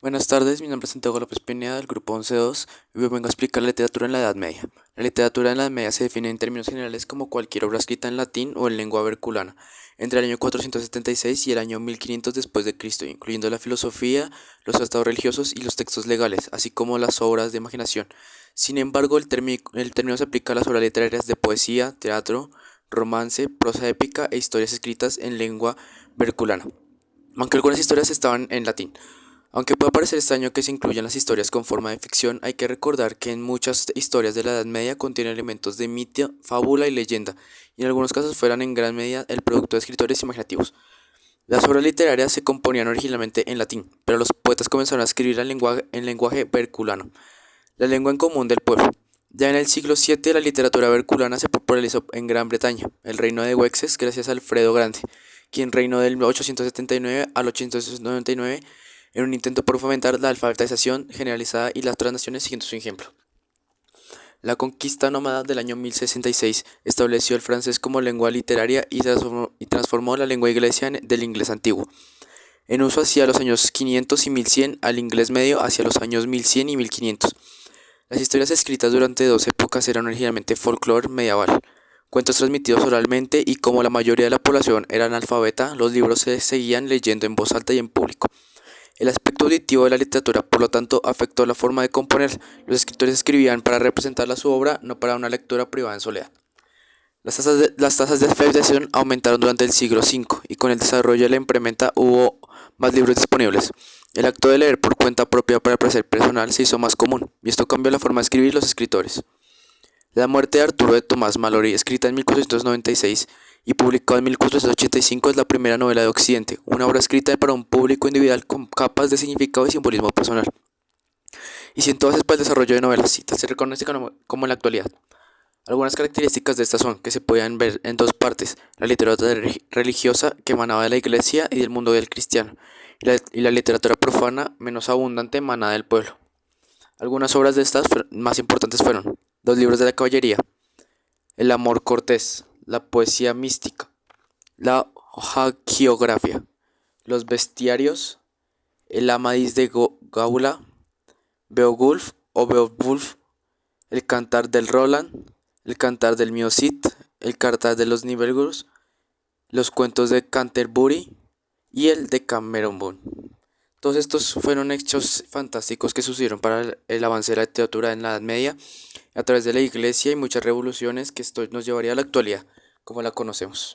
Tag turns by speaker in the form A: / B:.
A: Buenas tardes, mi nombre es Santiago López Pineda del grupo 11.2 y hoy vengo a explicar la literatura en la Edad Media. La literatura en la Edad Media se define en términos generales como cualquier obra escrita en latín o en lengua verculana entre el año 476 y el año 1500 después de Cristo, incluyendo la filosofía, los tratados religiosos y los textos legales, así como las obras de imaginación. Sin embargo, el término se aplica a las obras literarias de poesía, teatro, romance, prosa épica e historias escritas en lengua verculana, aunque algunas historias estaban en latín. Aunque pueda parecer extraño que se incluyan las historias con forma de ficción, hay que recordar que en muchas historias de la Edad Media contienen elementos de mito, fábula y leyenda, y en algunos casos fueran en gran medida el producto de escritores imaginativos. Las obras literarias se componían originalmente en latín, pero los poetas comenzaron a escribir en lenguaje verculano, la lengua en común del pueblo. Ya en el siglo VII la literatura verculana se popularizó en Gran Bretaña, el reino de Wessex, gracias a Alfredo Grande, quien reinó del 879 al 899 en un intento por fomentar la alfabetización generalizada y las otras naciones siguiendo su ejemplo. La conquista nómada del año 1066 estableció el francés como lengua literaria y transformó la lengua inglesa del inglés antiguo, en uso hacia los años 500 y 1100, al inglés medio hacia los años 1100 y 1500. Las historias escritas durante dos épocas eran originalmente folclore medieval, cuentos transmitidos oralmente, y como la mayoría de la población era analfabeta, los libros se seguían leyendo en voz alta y en público. El aspecto auditivo de la literatura, por lo tanto, afectó la forma de componer. Los escritores escribían para representar su obra, no para una lectura privada en soledad. Las tasas de alfabetización aumentaron durante el siglo V y con el desarrollo de la imprenta hubo más libros disponibles. El acto de leer por cuenta propia para el placer personal se hizo más común, y esto cambió la forma de escribir los escritores. La muerte de Arturo de Tomás Malory, escrita en 1496 y publicada en 1485, es la primera novela de Occidente, una obra escrita para un público individual con capas de significado y simbolismo personal. Y sin todas para el desarrollo de novelas citas se reconoce como en la actualidad. Algunas características de estas son que se podían ver en dos partes: la literatura religiosa, que emanaba de la iglesia y del mundo del cristiano, y la literatura profana, menos abundante, emanada del pueblo. Algunas obras de estas más importantes fueron los libros de la caballería, el amor cortés, la poesía mística, la hagiografía, los bestiarios, el Amadís de Gaula, Beowulf o Beowulf, el cantar del Roland, el cantar del Mio Cid, el cantar de los Nibelungos, los cuentos de Canterbury y el de Cameron. Todos estos fueron hechos fantásticos que sucedieron para el avance de la literatura en la Edad Media a través de la Iglesia y muchas revoluciones que esto nos llevaría a la actualidad, como la conocemos.